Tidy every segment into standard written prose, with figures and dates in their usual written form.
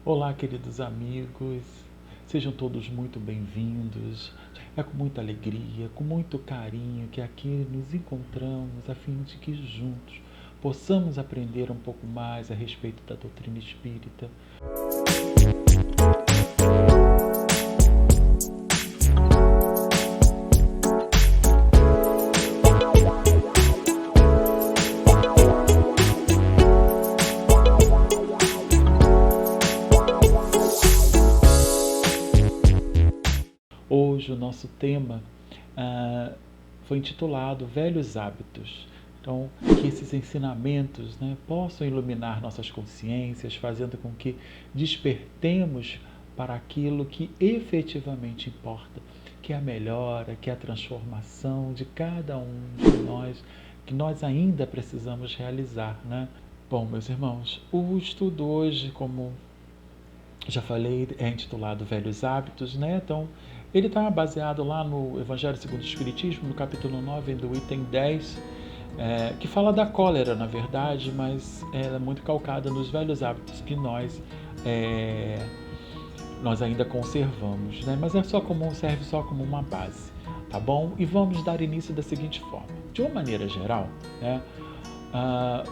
Olá, queridos amigos, sejam todos muito bem-vindos. É com muita alegria, com muito carinho que aqui nos encontramos a fim de que juntos possamos aprender um pouco mais a respeito da doutrina espírita. Hoje o nosso tema foi intitulado Velhos Hábitos. Então, que esses ensinamentos possam iluminar nossas consciências, fazendo com que despertemos para aquilo que efetivamente importa, que é a melhora, que é a transformação de cada um de nós, que nós ainda precisamos realizar, né? Bom, meus irmãos, o estudo hoje, como já falei, é intitulado Velhos Hábitos, né? Então, ele está baseado lá no Evangelho segundo o Espiritismo, no capítulo 9, do item 10, que fala da cólera, na verdade, mas ela é muito calcada nos velhos hábitos que nós ainda conservamos, né? Mas serve só como uma base, tá bom? E vamos dar início da seguinte forma. De uma maneira geral, né,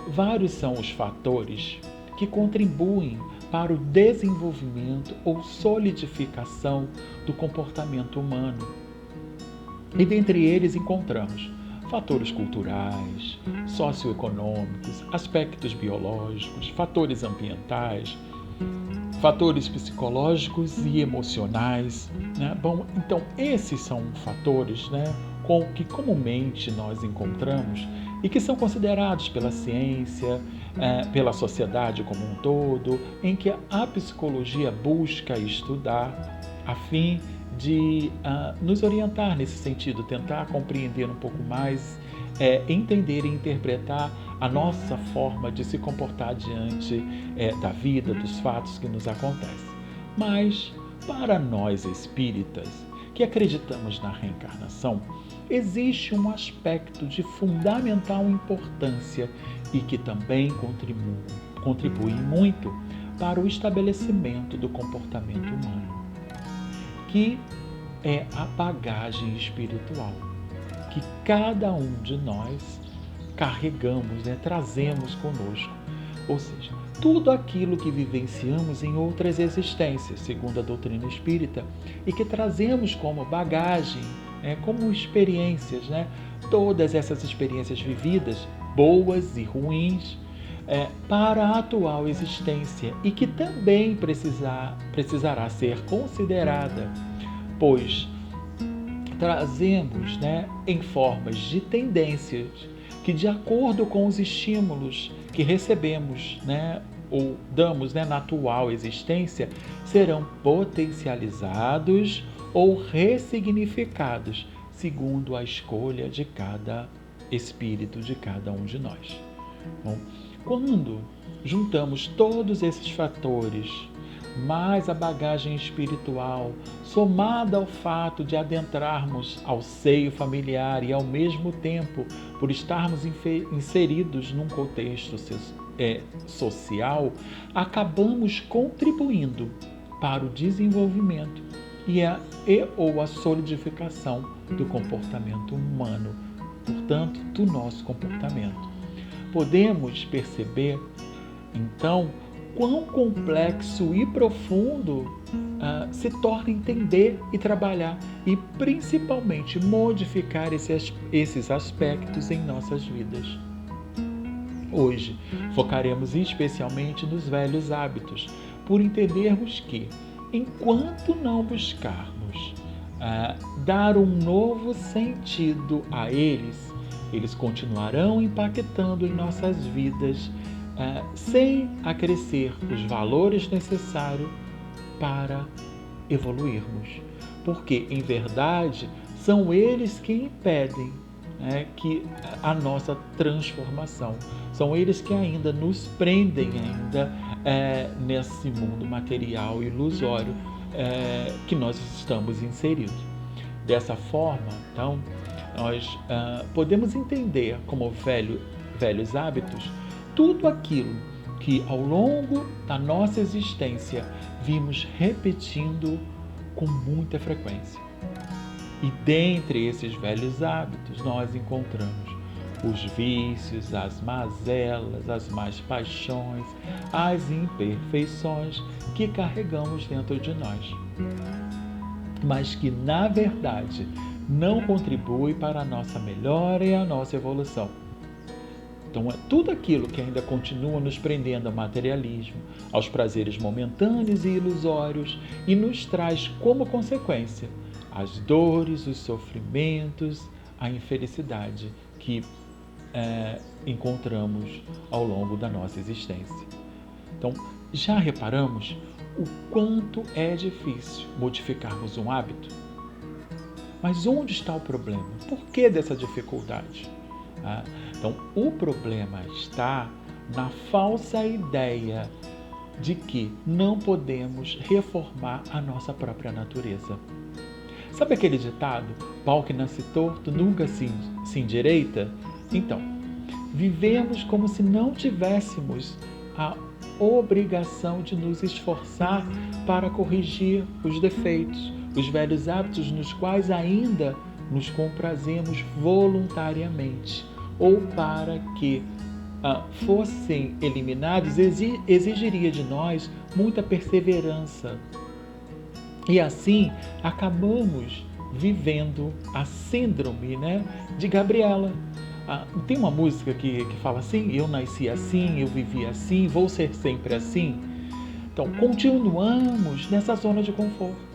vários são os fatores que contribuem para o desenvolvimento ou solidificação do comportamento humano. E dentre eles encontramos fatores culturais, socioeconômicos, aspectos biológicos, fatores ambientais, fatores psicológicos e emocionais, né? Bom, então esses são fatores, né, que comumente nós encontramos e que são considerados pela ciência, pela sociedade como um todo, em que a psicologia busca estudar a fim de nos orientar nesse sentido, tentar compreender um pouco mais, entender e interpretar a nossa forma de se comportar diante da vida, dos fatos que nos acontecem. Mas, para nós espíritas, que acreditamos na reencarnação, existe um aspecto de fundamental importância e que também contribui muito para o estabelecimento do comportamento humano, que é a bagagem espiritual, que cada um de nós carregamos, trazemos conosco. Ou seja, tudo aquilo que vivenciamos em outras existências, segundo a doutrina espírita, e que trazemos como bagagem, como experiências, todas essas experiências vividas, boas e ruins, para a atual existência e que também precisará ser considerada, pois trazemos em formas de tendências que, de acordo com os estímulos que recebemos ou damos na atual existência, serão potencializados ou ressignificados segundo a escolha de cada espírito, de cada um de nós. Bom, quando juntamos todos esses fatores, mais a bagagem espiritual, somada ao fato de adentrarmos ao seio familiar e, ao mesmo tempo, por estarmos inseridos num contexto social, acabamos contribuindo para o desenvolvimento ou a solidificação do comportamento humano, portanto, do nosso comportamento. Podemos perceber, então, quão complexo e profundo se torna entender e trabalhar e, principalmente, modificar esses aspectos em nossas vidas. Hoje, focaremos especialmente nos velhos hábitos, por entendermos que, enquanto não buscarmos dar um novo sentido a eles continuarão impactando em nossas vidas, sem acrescer os valores necessários para evoluirmos. Porque, em verdade, são eles que impedem que a nossa transformação. São eles que ainda nos prendem nesse mundo material ilusório que nós estamos inseridos. Dessa forma, então, nós podemos entender como velhos hábitos tudo aquilo que ao longo da nossa existência vimos repetindo com muita frequência. E dentre esses velhos hábitos nós encontramos os vícios, as mazelas, as más paixões, as imperfeições que carregamos dentro de nós, mas que na verdade não contribui para a nossa melhora e a nossa evolução. Então, é tudo aquilo que ainda continua nos prendendo ao materialismo, aos prazeres momentâneos e ilusórios, e nos traz como consequência as dores, os sofrimentos, a infelicidade que encontramos ao longo da nossa existência. Então, já reparamos o quanto é difícil modificarmos um hábito? Mas onde está o problema? Por que dessa dificuldade? Então, o problema está na falsa ideia de que não podemos reformar a nossa própria natureza. Sabe aquele ditado? Pau que nasce torto nunca se endireita? Então, vivemos como se não tivéssemos a obrigação de nos esforçar para corrigir os defeitos, os velhos hábitos nos quais ainda nos comprazemos voluntariamente, ou para que fossem eliminados, exigiria de nós muita perseverança. E assim acabamos vivendo a síndrome, de Gabriela. Tem uma música que fala assim: eu nasci assim, eu vivi assim, vou ser sempre assim. Então, continuamos nessa zona de conforto.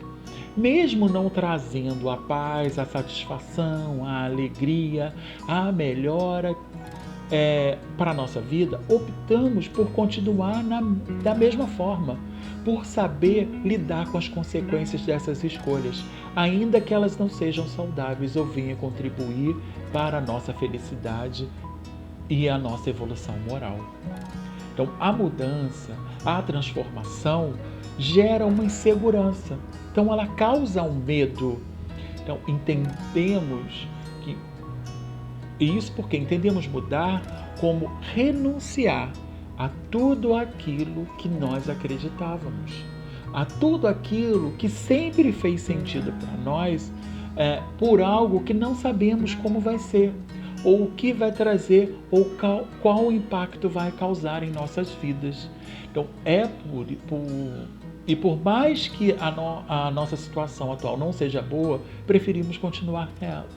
Mesmo não trazendo a paz, a satisfação, a alegria, a melhora para a nossa vida, optamos por continuar da mesma forma, por saber lidar com as consequências dessas escolhas, ainda que elas não sejam saudáveis ou venham contribuir para a nossa felicidade e a nossa evolução moral. Então, a mudança, a transformação gera uma insegurança. Então, ela causa um medo. Então, entendemos que isso porque entendemos mudar como renunciar a tudo aquilo que nós acreditávamos, a tudo aquilo que sempre fez sentido para nós, por algo que não sabemos como vai ser, ou o que vai trazer, ou qual impacto vai causar em nossas vidas. Então, por mais que a nossa situação atual não seja boa, preferimos continuar nela.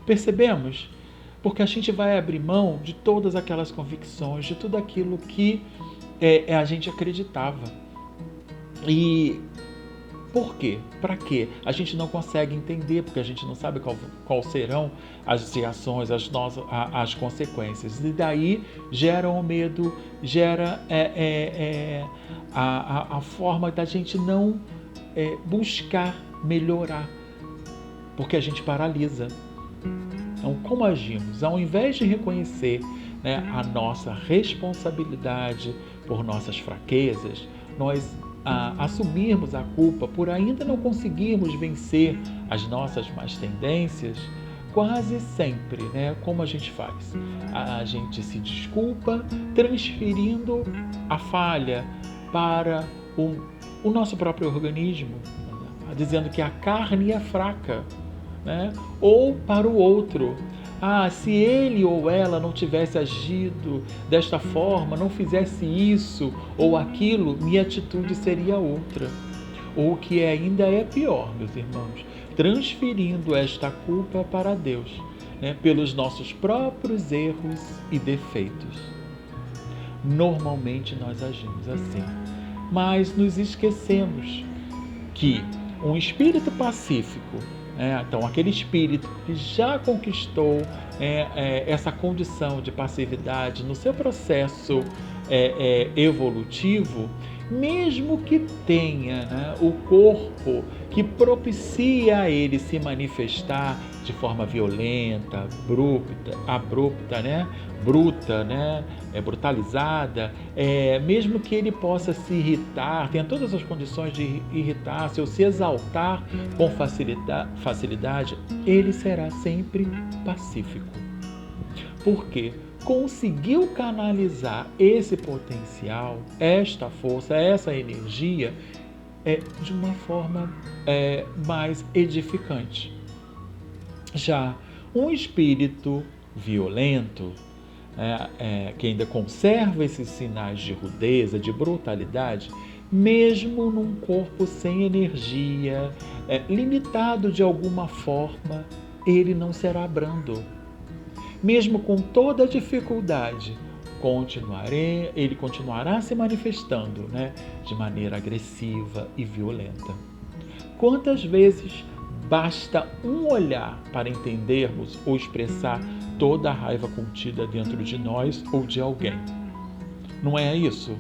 Percebemos? Porque a gente vai abrir mão de todas aquelas convicções, de tudo aquilo que a gente acreditava. E por quê? Para quê? A gente não consegue entender, porque a gente não sabe qual serão as reações, as consequências. E daí gera o medo, gera a forma da gente não buscar melhorar, porque a gente paralisa. Então, como agimos? Ao invés de reconhecer a nossa responsabilidade por nossas fraquezas, nós assumirmos a culpa por ainda não conseguirmos vencer as nossas más tendências, quase sempre, como a gente faz? A gente se desculpa transferindo a falha para o nosso próprio organismo, dizendo que a carne é fraca, ou para o outro. Se ele ou ela não tivesse agido desta forma, não fizesse isso ou aquilo, minha atitude seria outra. Ou o que ainda é pior, meus irmãos, transferindo esta culpa para Deus, pelos nossos próprios erros e defeitos. Normalmente nós agimos assim, mas nos esquecemos que um espírito pacífico, então aquele espírito que já conquistou essa condição de passividade no seu processo evolutivo, mesmo que tenha o corpo que propicia a ele se manifestar de forma violenta, abrupta, bruta, brutalizada, mesmo que ele possa se irritar, tenha todas as condições de irritar-se ou se exaltar com facilidade, ele será sempre pacífico. Por quê? conseguiu canalizar esse potencial, esta força, essa energia, de uma forma mais edificante. Já um espírito violento, que ainda conserva esses sinais de rudeza, de brutalidade, mesmo num corpo sem energia, limitado de alguma forma, ele não será brando. Mesmo com toda a dificuldade, ele continuará se manifestando, de maneira agressiva e violenta. Quantas vezes basta um olhar para entendermos ou expressar toda a raiva contida dentro de nós ou de alguém? Não é isso?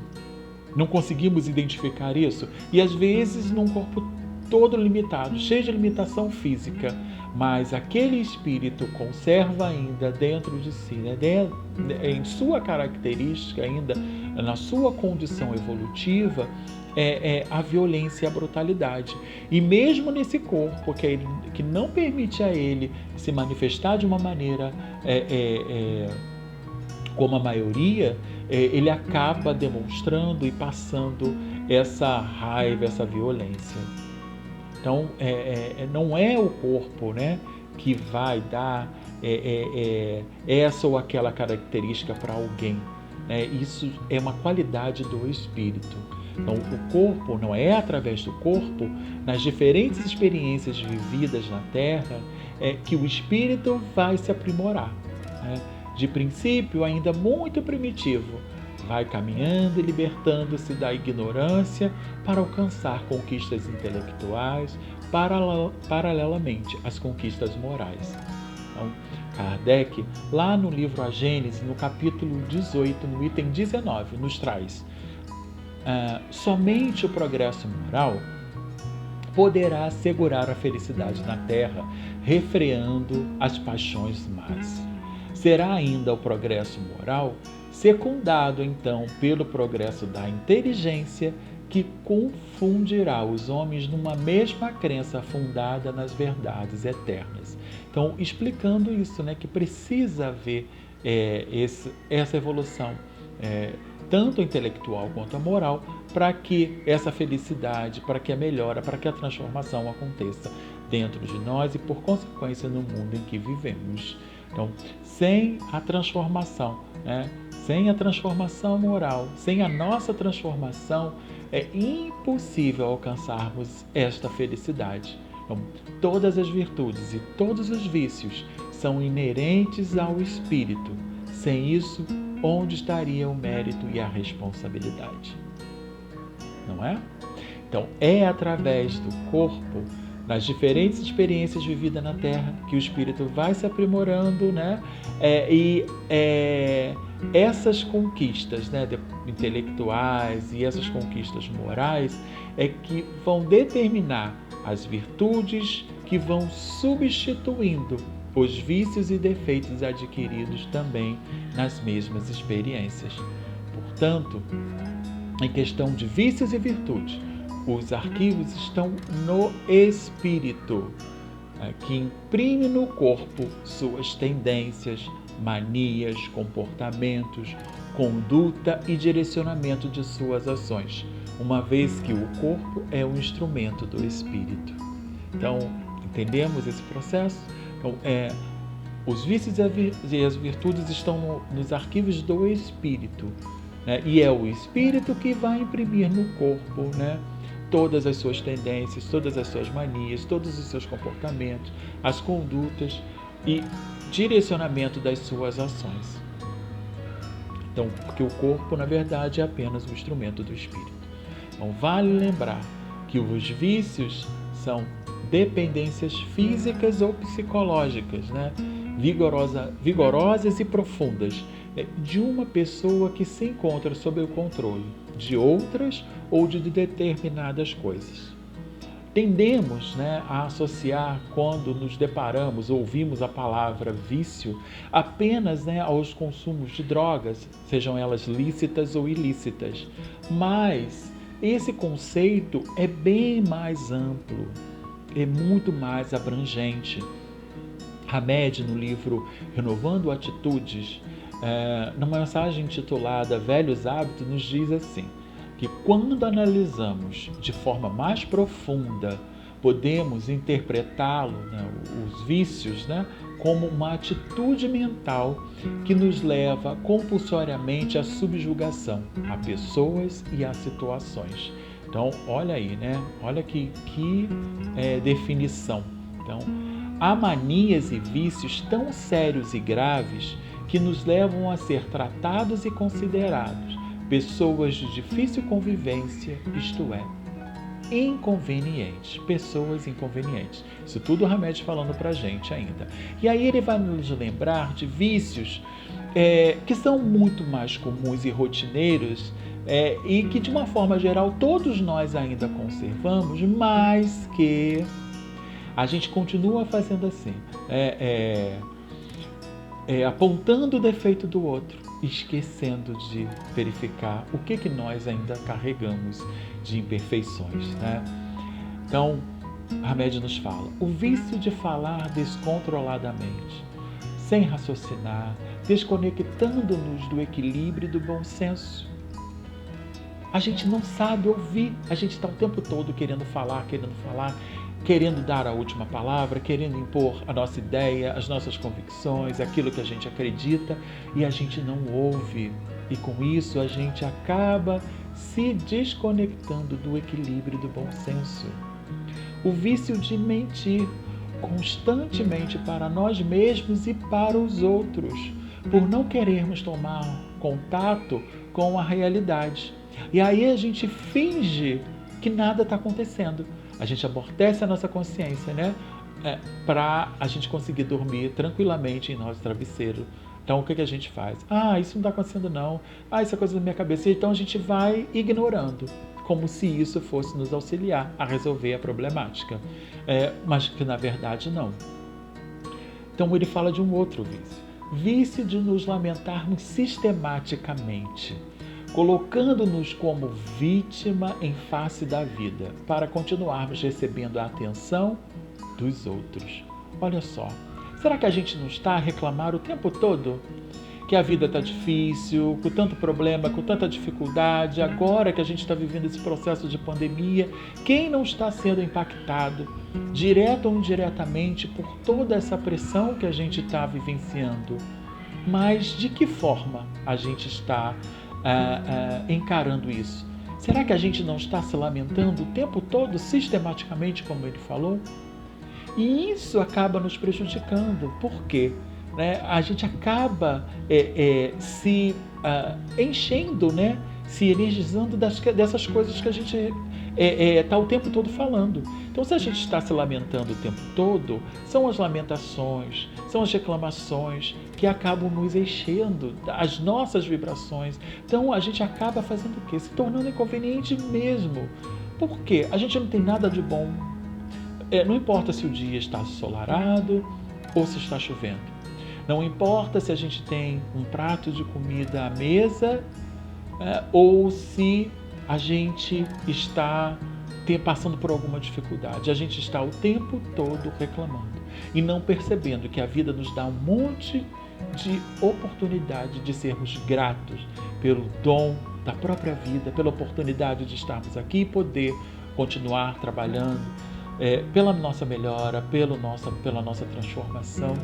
Não conseguimos identificar isso? E às vezes num corpo todo limitado, cheio de limitação física, mas aquele espírito conserva ainda dentro de si, em sua característica ainda, na sua condição evolutiva, a violência e a brutalidade. E mesmo nesse corpo que não permite a ele se manifestar de uma maneira como a maioria, ele acaba demonstrando e passando essa raiva, essa violência. Então, não é o corpo, que vai dar essa ou aquela característica para alguém. Isso é uma qualidade do espírito. Então, o corpo, não é através do corpo, nas diferentes experiências vividas na Terra, que o espírito vai se aprimorar. De princípio, ainda muito primitivo, vai caminhando e libertando-se da ignorância para alcançar conquistas intelectuais, paralelamente às conquistas morais. Então, Kardec, lá no livro A Gênese, no capítulo 18, no item 19, nos traz: somente o progresso moral poderá assegurar a felicidade na Terra, refreando as paixões más. Será ainda o progresso moral secundado, então, pelo progresso da inteligência, que confundirá os homens numa mesma crença fundada nas verdades eternas. Então, explicando isso, que precisa haver essa evolução, tanto intelectual quanto a moral, para que essa felicidade, para que a melhora, para que a transformação aconteça dentro de nós e, por consequência, no mundo em que vivemos. Então, sem a transformação, sem a transformação moral, sem a nossa transformação, é impossível alcançarmos esta felicidade. Então, todas as virtudes e todos os vícios são inerentes ao espírito. Sem isso, onde estaria o mérito e a responsabilidade? Não é? Então, é através do corpo, nas diferentes experiências vividas na Terra, que o espírito vai se aprimorando, essas conquistas, intelectuais e essas conquistas morais que vão determinar as virtudes que vão substituindo os vícios e defeitos adquiridos também nas mesmas experiências. Portanto, em questão de vícios e virtudes, os arquivos estão no espírito, que imprime no corpo suas tendências, manias, comportamentos, conduta e direcionamento de suas ações, uma vez que o corpo é um instrumento do espírito. Então, entendemos esse processo? Então, os vícios e as virtudes estão nos arquivos do espírito, e é o espírito que vai imprimir no corpo, todas as suas tendências, todas as suas manias, todos os seus comportamentos, as condutas e direcionamento das suas ações. Então, porque o corpo, na verdade, é apenas um instrumento do espírito. Então, vale lembrar que os vícios são dependências físicas ou psicológicas, vigorosas e profundas, de uma pessoa que se encontra sob o controle de outras ou de determinadas coisas. Tendemos a associar, quando nos deparamos, ouvimos a palavra vício, apenas aos consumos de drogas, sejam elas lícitas ou ilícitas. Mas esse conceito é bem mais amplo, é muito mais abrangente. Hamed, no livro Renovando Atitudes, numa mensagem intitulada Velhos Hábitos, nos diz assim, que quando analisamos de forma mais profunda, podemos interpretá-lo, né, os vícios, né, como uma atitude mental que nos leva compulsoriamente à subjugação a pessoas e a situações. Então, olha aí, né? Olha que definição. Então, há manias e vícios tão sérios e graves que nos levam a ser tratados e considerados pessoas de difícil convivência, isto é, inconvenientes, pessoas inconvenientes. Isso tudo o Hamed falando pra gente ainda. E aí ele vai nos lembrar de vícios que são muito mais comuns e rotineiros e que de uma forma geral todos nós ainda conservamos, mas que a gente continua fazendo assim, apontando o defeito do outro, esquecendo de verificar o que nós ainda carregamos de imperfeições, né? Então, Hamed nos fala, o vício de falar descontroladamente, sem raciocinar, desconectando-nos do equilíbrio e do bom senso. A gente não sabe ouvir, a gente está o tempo todo querendo falar, querendo dar a última palavra, querendo impor a nossa ideia, as nossas convicções, aquilo que a gente acredita, e a gente não ouve. E com isso a gente acaba se desconectando do equilíbrio e do bom senso. O vício de mentir constantemente para nós mesmos e para os outros, por não querermos tomar contato com a realidade. E aí a gente finge que nada está acontecendo. A gente amortece a nossa consciência, né? Para a gente conseguir dormir tranquilamente em nosso travesseiro. Então, o que a gente faz? Isso não está acontecendo não. Isso é coisa da minha cabeça. Então, a gente vai ignorando, como se isso fosse nos auxiliar a resolver a problemática. Mas que, na verdade, não. Então, ele fala de um outro vício. Vício de nos lamentarmos sistematicamente, colocando-nos como vítima em face da vida, para continuarmos recebendo a atenção dos outros. Olha só, será que a gente não está a reclamar o tempo todo que a vida está difícil, com tanto problema, com tanta dificuldade, agora que a gente está vivendo esse processo de pandemia, quem não está sendo impactado, direto ou indiretamente, por toda essa pressão que a gente está vivenciando? Mas de que forma a gente está encarando isso? Será que a gente não está se lamentando o tempo todo, sistematicamente, como ele falou? E isso acaba nos prejudicando. Por quê? A gente acaba se enchendo, né? Se energizando dessas coisas que a gente está o tempo todo falando. Então, se a gente está se lamentando o tempo todo, são as lamentações, são as reclamações que acabam nos enchendo, as nossas vibrações. Então, a gente acaba fazendo o quê? Se tornando inconveniente mesmo. Por quê? A gente não tem nada de bom. Não importa se o dia está ensolarado ou se está chovendo. Não importa se a gente tem um prato de comida à mesa ou se a gente está passando por alguma dificuldade. A gente está o tempo todo reclamando e não percebendo que a vida nos dá um monte de oportunidade de sermos gratos pelo dom da própria vida, pela oportunidade de estarmos aqui e poder continuar trabalhando pela nossa melhora, pela nossa transformação.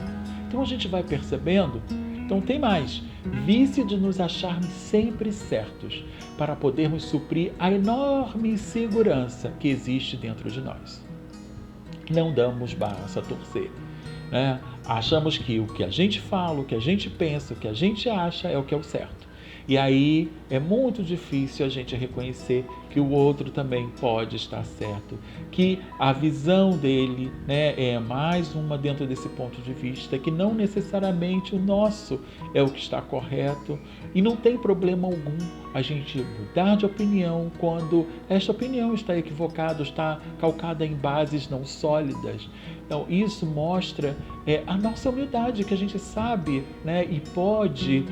Então a gente vai percebendo. Então tem mais, vício de nos acharmos sempre certos para podermos suprir a enorme insegurança que existe dentro de nós. Não damos braço a torcer, né? Achamos que o que a gente fala, o que a gente pensa, o que a gente acha é o que é o certo. E aí é muito difícil a gente reconhecer que o outro também pode estar certo, que a visão dele, né, é mais uma dentro desse ponto de vista, que não necessariamente o nosso é o que está correto, e não tem problema algum a gente mudar de opinião quando esta opinião está equivocada, está calcada em bases não sólidas. Então isso mostra a nossa humildade, que a gente sabe, né, e pode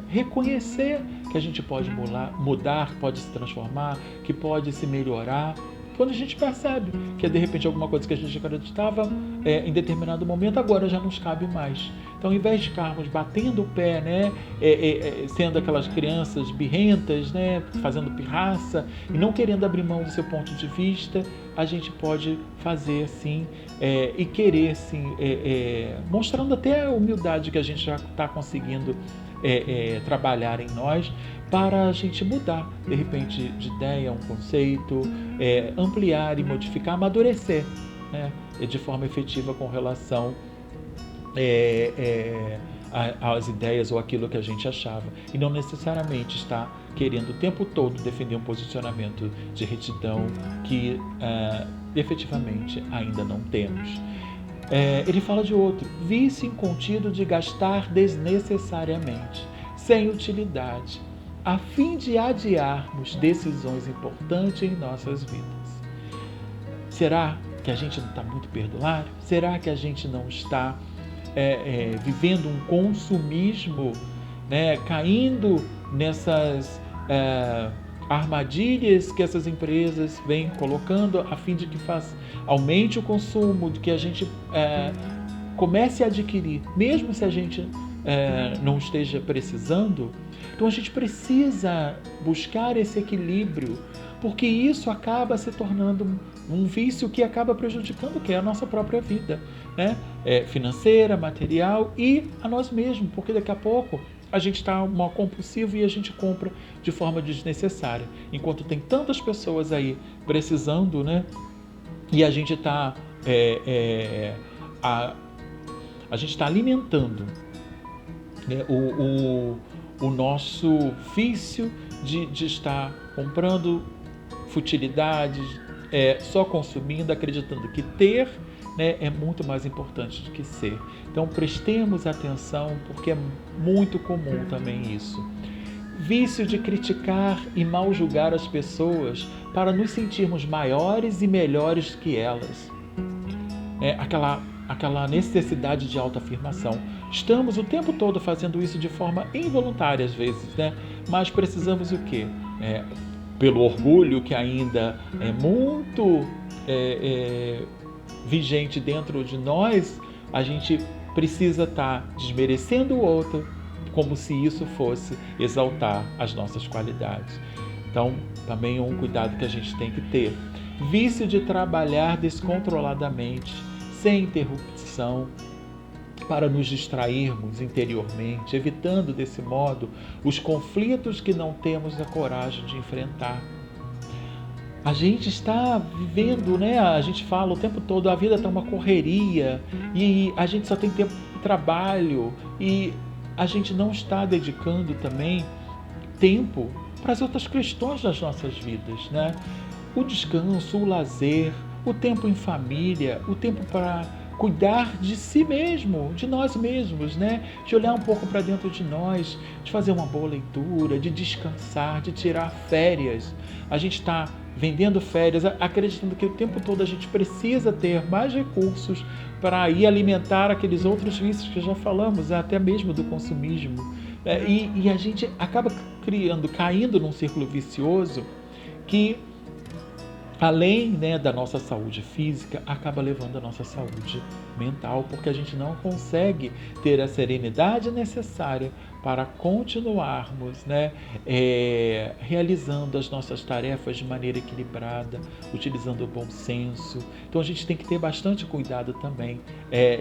reconhecer que a gente pode mudar, pode se transformar, que pode se melhorar, quando a gente percebe que de repente alguma coisa que a gente acreditava em determinado momento agora já não nos cabe mais. Então, ao invés de ficarmos batendo o pé, né, sendo aquelas crianças birrentas, né, fazendo pirraça e não querendo abrir mão do seu ponto de vista, a gente pode fazer assim e querer assim, mostrando até a humildade que a gente já está conseguindo trabalhar em nós, para a gente mudar, de repente, de ideia, um conceito, ampliar e modificar, amadurecer, né, de forma efetiva com relação às ideias ou aquilo que a gente achava. E não necessariamente estar querendo o tempo todo defender um posicionamento de retidão que efetivamente ainda não temos. Ele fala de outro, vício incontido de gastar desnecessariamente, sem utilidade, a fim de adiarmos decisões importantes em nossas vidas. Será que a gente não está muito perdulário? Será que a gente não está vivendo um consumismo, né, caindo nessas armadilhas que essas empresas vêm colocando a fim de que aumente o consumo, de que a gente comece a adquirir, mesmo se a gente não esteja precisando? Então a gente precisa buscar esse equilíbrio, porque isso acaba se tornando um vício que acaba prejudicando o que é a nossa própria vida, né? Financeira, material e a nós mesmos, porque daqui a pouco a gente está mal compulsivo e a gente compra de forma desnecessária. Enquanto tem tantas pessoas aí precisando, né? E a gente está a gente está alimentando, né, o nosso vício de estar comprando futilidades, só consumindo, acreditando que ter, né, é muito mais importante do que ser. Então prestemos atenção, porque é muito comum também isso. Vício de criticar e mal julgar as pessoas para nos sentirmos maiores e melhores que elas. Aquela necessidade de autoafirmação. Estamos o tempo todo fazendo isso de forma involuntária às vezes, né? Mas precisamos o quê? Pelo orgulho que ainda é muito vigente dentro de nós, a gente precisa estar desmerecendo o outro como se isso fosse exaltar as nossas qualidades. Então, também um cuidado que a gente tem que ter. Vício de trabalhar descontroladamente, sem interrupção, para nos distrairmos interiormente, evitando desse modo os conflitos que não temos a coragem de enfrentar. A gente está vivendo, né? A gente fala o tempo todo, a vida está uma correria e a gente só tem tempo de trabalho e a gente não está dedicando também tempo para as outras questões das nossas vidas, né? O descanso, o lazer, o tempo em família, o tempo para cuidar de si mesmo, de nós mesmos, né? De olhar um pouco para dentro de nós, de fazer uma boa leitura, de descansar, de tirar férias. A gente está vendendo férias, acreditando que o tempo todo a gente precisa ter mais recursos para ir alimentar aqueles outros vícios que já falamos, até mesmo do consumismo. E a gente acaba caindo num círculo vicioso que, além, né, da nossa saúde física, acaba levando a nossa saúde mental, porque a gente não consegue ter a serenidade necessária para continuarmos, né, realizando as nossas tarefas de maneira equilibrada, utilizando o bom senso. Então a gente tem que ter bastante cuidado também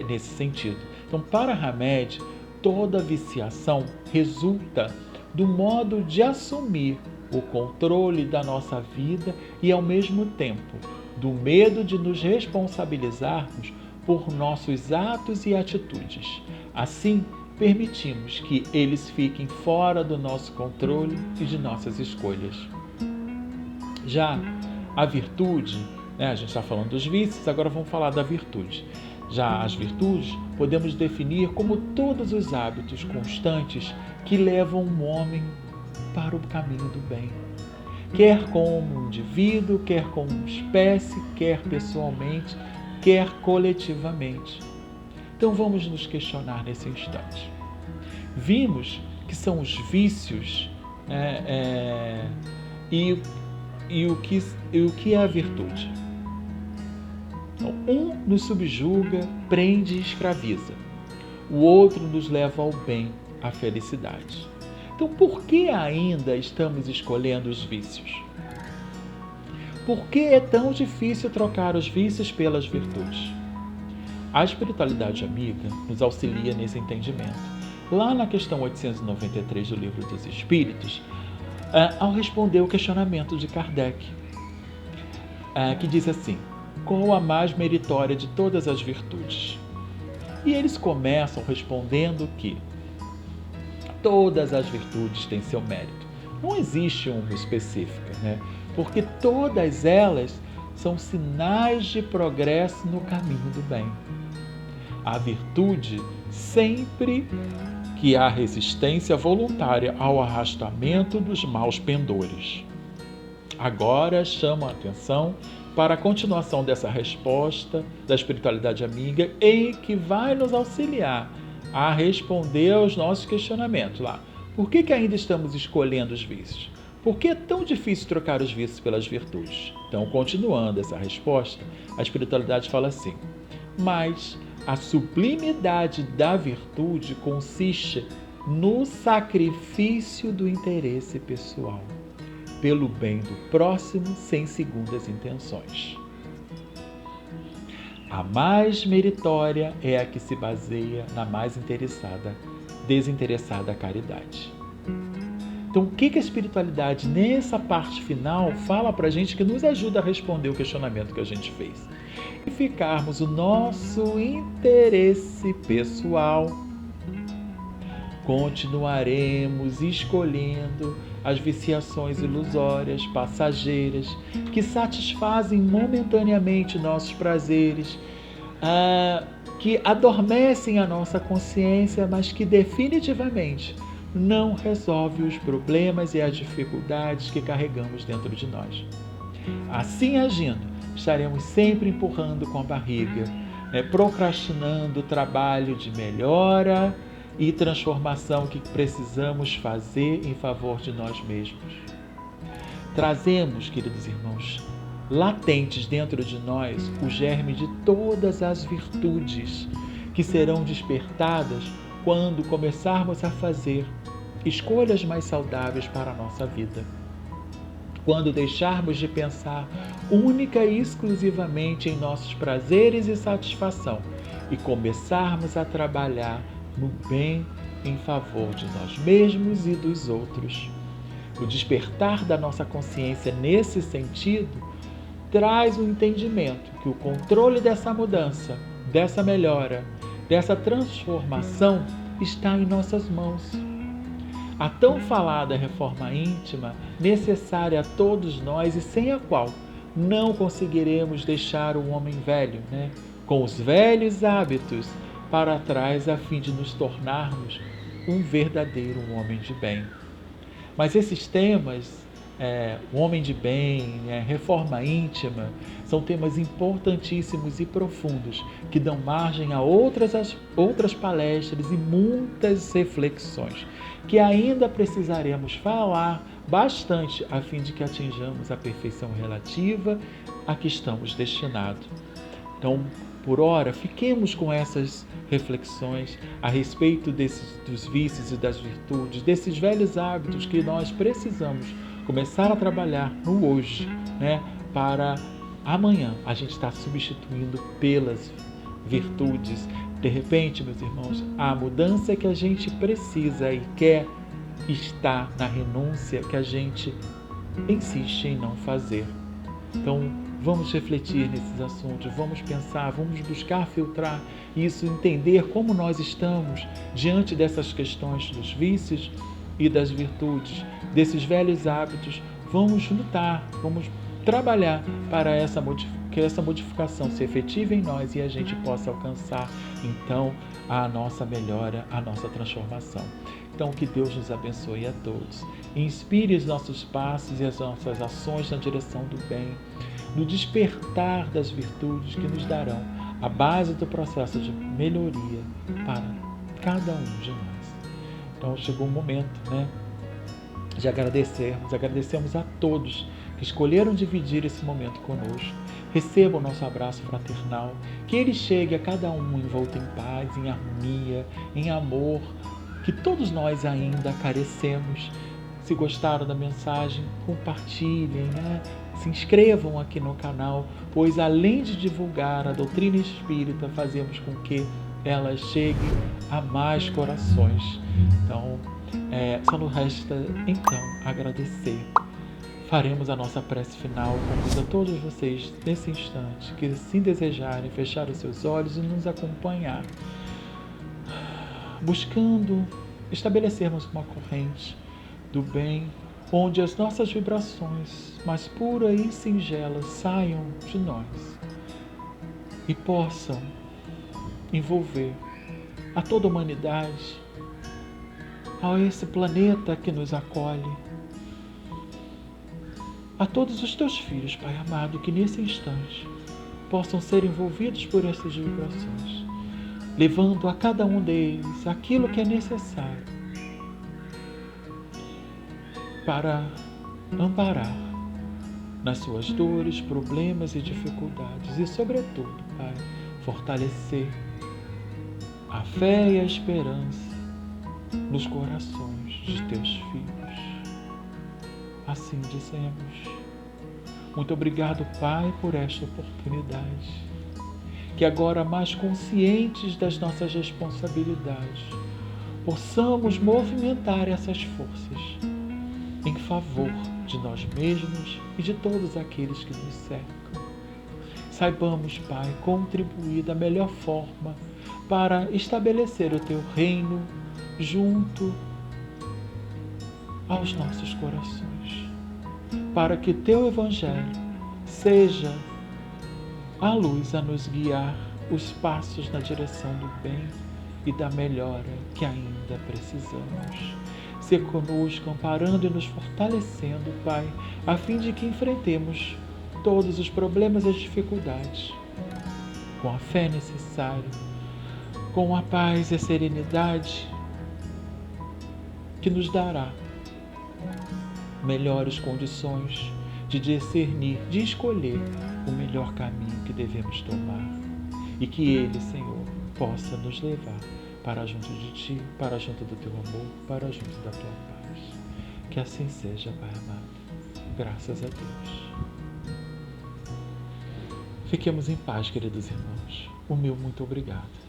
nesse sentido. Então, para Hamed, toda viciação resulta do modo de assumir o controle da nossa vida e, ao mesmo tempo, do medo de nos responsabilizarmos por nossos atos e atitudes. Assim, permitimos que eles fiquem fora do nosso controle e de nossas escolhas. Já a virtude, né, a gente está falando dos vícios, agora vamos falar da virtude. Já as virtudes podemos definir como todos os hábitos constantes que levam um homem para o caminho do bem, quer como indivíduo, quer como espécie, quer pessoalmente, quer coletivamente. Então vamos nos questionar nesse instante. Vimos que são os vícios e e o que é a virtude? Então, um nos subjuga, prende e escraviza. O outro nos leva ao bem, à felicidade. Então, por que ainda estamos escolhendo os vícios? Por que é tão difícil trocar os vícios pelas virtudes? A espiritualidade amiga nos auxilia nesse entendimento. Lá na questão 893 do Livro dos Espíritos, ao responder o questionamento de Kardec, que diz assim: qual a mais meritória de todas as virtudes? E eles começam respondendo que todas as virtudes têm seu mérito. Não existe uma específica, né? Porque todas elas são sinais de progresso no caminho do bem. A virtude, sempre que há resistência voluntária ao arrastamento dos maus pendores. Agora chamo a atenção para a continuação dessa resposta da espiritualidade amiga, em que vai nos auxiliar a responder aos nossos questionamentos lá. Por que ainda estamos escolhendo os vícios? Por que é tão difícil trocar os vícios pelas virtudes? Então, continuando essa resposta, a espiritualidade fala assim: mas a sublimidade da virtude consiste no sacrifício do interesse pessoal, pelo bem do próximo, sem segundas intenções. A mais meritória é a que se baseia na mais desinteressada caridade. Então, o que a espiritualidade, nessa parte final, fala para a gente que nos ajuda a responder o questionamento que a gente fez? E ficarmos o nosso interesse pessoal. Continuaremos escolhendo as viciações ilusórias, passageiras, que satisfazem momentaneamente nossos prazeres, que adormecem a nossa consciência, mas que definitivamente não resolve os problemas e as dificuldades que carregamos dentro de nós. Assim agindo, estaremos sempre empurrando com a barriga, procrastinando o trabalho de melhora e transformação que precisamos fazer em favor de nós mesmos. Trazemos, queridos irmãos, latentes dentro de nós o germe de todas as virtudes que serão despertadas quando começarmos a fazer escolhas mais saudáveis para a nossa vida. Quando deixarmos de pensar única e exclusivamente em nossos prazeres e satisfação e começarmos a trabalhar no bem em favor de nós mesmos e dos outros. O despertar da nossa consciência nesse sentido traz o entendimento que o controle dessa mudança, dessa melhora, dessa transformação está em nossas mãos. A tão falada reforma íntima, necessária a todos nós e sem a qual não conseguiremos deixar o homem velho, com os velhos hábitos para trás, a fim de nos tornarmos um verdadeiro homem de bem. Mas esses temas, o homem de bem, reforma íntima, são temas importantíssimos e profundos que dão margem a outras palestras e muitas reflexões que ainda precisaremos falar bastante a fim de que atinjamos a perfeição relativa a que estamos destinados. Então, por ora, fiquemos com essas reflexões a respeito dos vícios e das virtudes, desses velhos hábitos que nós precisamos começar a trabalhar no hoje, para amanhã a gente estar substituindo pelas virtudes. De repente, meus irmãos, a mudança que a gente precisa e quer está na renúncia que a gente insiste em não fazer. Então, vamos refletir nesses assuntos, vamos pensar, vamos buscar filtrar isso, entender como nós estamos diante dessas questões dos vícios e das virtudes, desses velhos hábitos. Vamos lutar, vamos trabalhar para que essa modificação se efetive em nós e a gente possa alcançar, então, a nossa melhora, a nossa transformação. Então, que Deus nos abençoe a todos. Inspire os nossos passos e as nossas ações na direção do bem, no despertar das virtudes que nos darão a base do processo de melhoria para cada um de nós. Então, chegou o momento, de agradecermos. Agradecemos a todos que escolheram dividir esse momento conosco. Recebam o nosso abraço fraternal, que ele chegue a cada um envolto em paz, em harmonia, em amor, que todos nós ainda carecemos. Se gostaram da mensagem, compartilhem, né? Se inscrevam aqui no canal, pois além de divulgar a doutrina espírita, fazemos com que ela chegue a mais corações. Então, só nos resta então agradecer. Faremos a nossa prece final. Convido a todos vocês nesse instante que, se desejarem, fechar os seus olhos e nos acompanhar, buscando estabelecermos uma corrente do bem, onde as nossas vibrações mais puras e singelas saiam de nós e possam envolver a toda a humanidade, a esse planeta que nos acolhe, a todos os teus filhos, Pai amado, que nesse instante possam ser envolvidos por essas vibrações, levando a cada um deles aquilo que é necessário para amparar nas suas dores, problemas e dificuldades e, sobretudo, Pai, fortalecer a fé e a esperança nos corações de teus filhos. Assim dizemos. Muito obrigado, Pai, por esta oportunidade. Que agora, mais conscientes das nossas responsabilidades, possamos movimentar essas forças em favor de nós mesmos e de todos aqueles que nos cercam. Saibamos, Pai, contribuir da melhor forma para estabelecer o teu reino junto aos nossos corações, para que teu Evangelho seja a luz a nos guiar os passos na direção do bem e da melhora que ainda precisamos. Ser conosco, amparando e nos fortalecendo, Pai, a fim de que enfrentemos todos os problemas e as dificuldades com a fé necessária, com a paz e a serenidade que nos dará melhores condições de discernir, de escolher o melhor caminho que devemos tomar, e que Ele, Senhor, possa nos levar para junto de Ti, para junto do Teu amor, para junto da Tua paz. Que assim seja, Pai amado. Graças a Deus. Fiquemos em paz, queridos irmãos. O meu muito obrigado.